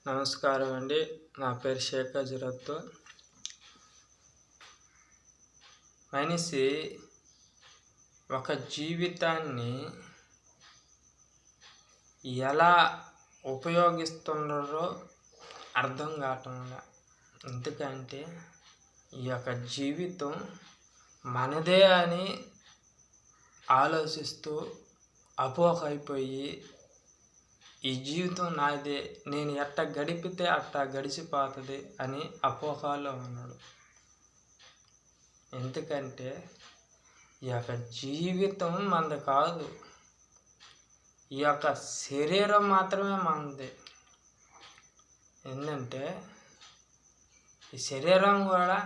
నమస్కారం అండి. నా పేరు షేక్ హజరత్. మనిషి ఒక జీవితాన్ని ఎలా ఉపయోగిస్తున్నారో అర్థం కావటంలా. ఎందుకంటే ఈ యొక్క జీవితం మనదే అని ఆలోచిస్తూ అపోహైపోయి ఈ జీవితం నాదే, నేను ఎట్ట గడిపితే అట్ట గడిచిపోతుంది అని అపోహలో ఉన్నాడు. ఎందుకంటే ఈ యొక్క జీవితం మనది కాదు, ఈ యొక్క శరీరం మాత్రమే మనది. ఏంటంటే ఈ శరీరం కూడా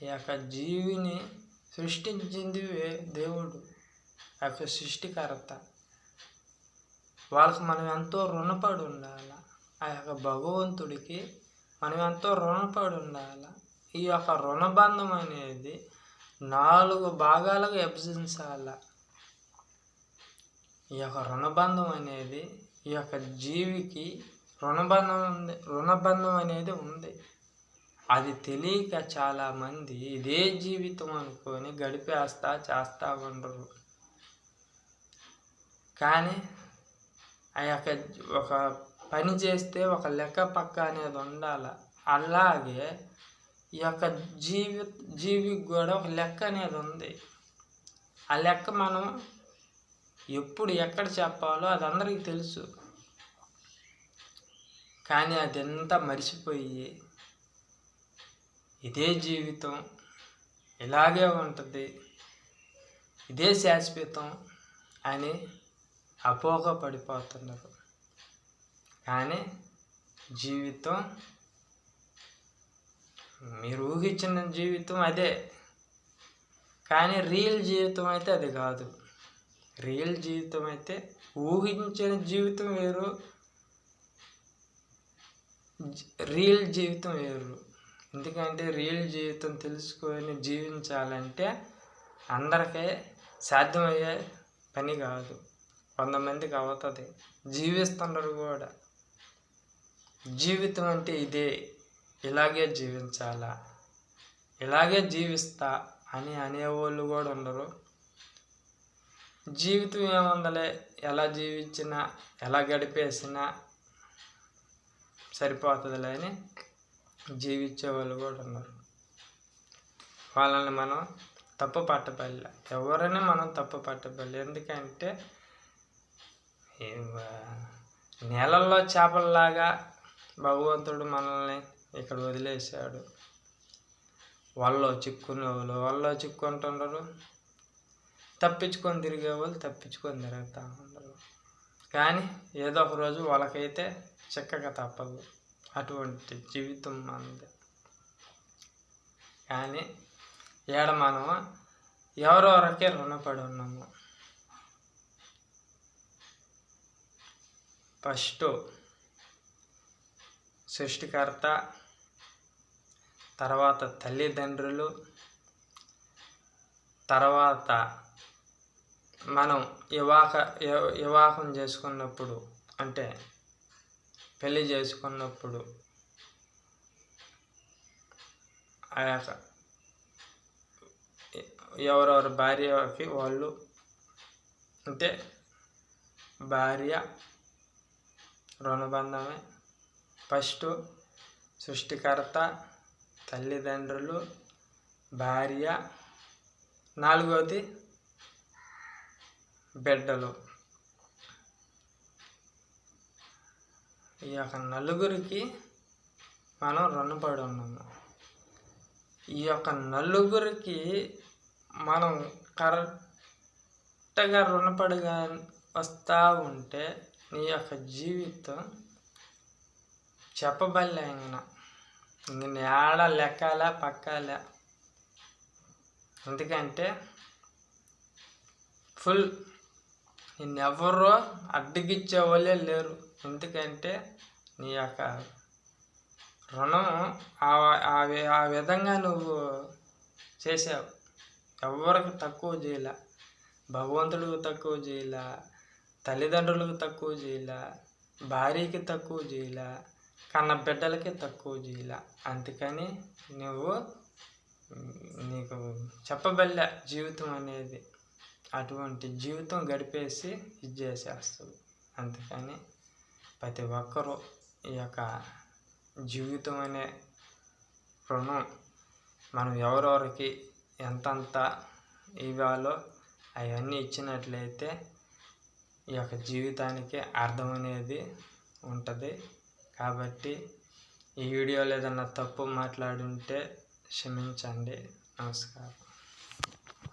ఈ యొక్క జీవిని సృష్టించింది దేవుడు, ఆ యొక్క సృష్టికర్త. వాళ్ళకి మనం ఎంతో రుణపడి ఉండాలి. ఆ యొక్క భగవంతుడికి మనం ఎంతో రుణపడి ఉండాలి. ఈ యొక్క రుణబంధం అనేది 4 భాగాలుగా విభజించాలి. ఈ యొక్క రుణబంధం అనేది ఈ యొక్క జీవికి రుణబంధం అనేది ఉంది. అది తెలియక చాలామంది ఇదే జీవితం అనుకొని చేస్తా ఉండరు. కానీ ఆ యొక్క ఒక పని చేస్తే ఒక లెక్క పక్క అనేది ఉండాలి. అలాగే ఈ యొక్క జీవికి కూడా ఒక లెక్క అనేది ఉంది. ఆ లెక్క మనం ఎప్పుడు ఎక్కడ చెప్పాలో అది అందరికీ తెలుసు. కానీ అదంతా మర్చిపోయి ఇదే జీవితం, ఇలాగే ఉంటుంది, ఇదే శాశ్వతం అని అపోహ పడిపోతున్నారు. కానీ జీవితం, మీరు ఊహించిన జీవితం అదే, కానీ రియల్ జీవితం అయితే అది కాదు. రియల్ జీవితం అయితే ఊహించిన జీవితం వేరు, రియల్ జీవితం వేరు. ఎందుకంటే రియల్ జీవితం తెలుసుకొని జీవించాలంటే అందరికీ సాధ్యమయ్యే పని కాదు. కొంతమందికి అవుతుంది, జీవిస్తున్నారు కూడా. జీవితం అంటే ఇదే, ఇలాగే జీవించాలా, ఇలాగే జీవిస్తా అని అనేవాళ్ళు కూడా ఉండరు. జీవితం ఏముందలే, ఎలా జీవించినా ఎలా గడిపేసినా సరిపోతుందిలే అని జీవించే వాళ్ళు కూడా ఉన్నారు. వాళ్ళని మనం తప్పు పట్టబడలే, ఎవరైనా మనం తప్పు పట్టబడలే. ఎందుకంటే నీళ్ళల్లో చేపల్లాగా భగవంతుడు మనల్ని ఇక్కడ వదిలేశాడు. వాళ్ళలో చిక్కుంటున్నారు, తప్పించుకొని తిరిగే వాళ్ళు తప్పించుకొని తిరుగుతూ ఉండరు. కానీ ఏదో ఒక రోజు వాళ్ళకైతే చిక్కగా తప్పదు. అటువంటి జీవితం మనది. కానీ మనం ఎవరెవరికే రుణపడి ఉన్నాము. ఫస్ట్ సృష్టికర్త, తర్వాత తల్లిదండ్రులు, తర్వాత మనం వివాహం చేసుకున్నప్పుడు, అంటే పెళ్ళి చేసుకున్నప్పుడు ఆ యొక్క ఎవరెవరు భార్యకి వాళ్ళు, అంటే భార్య రుణబంధమే. ఫస్ట్ సృష్టికర్త, తల్లిదండ్రులు, భార్య, 4వది బిడ్డలు. ఈ యొక్క నలుగురికి మనం రుణపడి ఉన్నాము. ఈ యొక్క నలుగురికి మనం కరెక్ట్గా రుణపడిగా వస్తూ ఉంటే నీ యొక్క జీవితం చెప్పబడలే. నేను ఆడ లెక్కాల పక్కాలే. ఎందుకంటే ఫుల్ నిన్నెవరో అడ్డగిచ్చే వాళ్ళే లేరు. ఎందుకంటే నీ యొక్క రుణం ఆ విధంగా నువ్వు చేసావు. ఎవరికి తక్కువ చేయలే, భగవంతుడికి తక్కువ చేయలే, తల్లిదండ్రులకు తక్కువ చేయలే, భార్యకి తక్కువ చేయలే, కన్న బిడ్డలకి తక్కువ చేయలే. అందుకని నువ్వు నీకు చెప్పబల్లే జీవితం అనేది, అటువంటి జీవితం గడిపేసి ఇది చేసేస్తావు. అందుకని ప్రతి ఒక్కరూ ఈ యొక్క జీవితం అనే రుణం మనం ఎవరెవరికి ఎంతంత ఇవ్వాలో అవన్నీ ఇచ్చినట్లయితే ఈ యొక్క జీవితానికి అర్థం అనేది ఉంటుంది. కాబట్టి ఈ వీడియోలో ఏదన్నా తప్పు మాట్లాడుంటే క్షమించండి. నమస్కారం.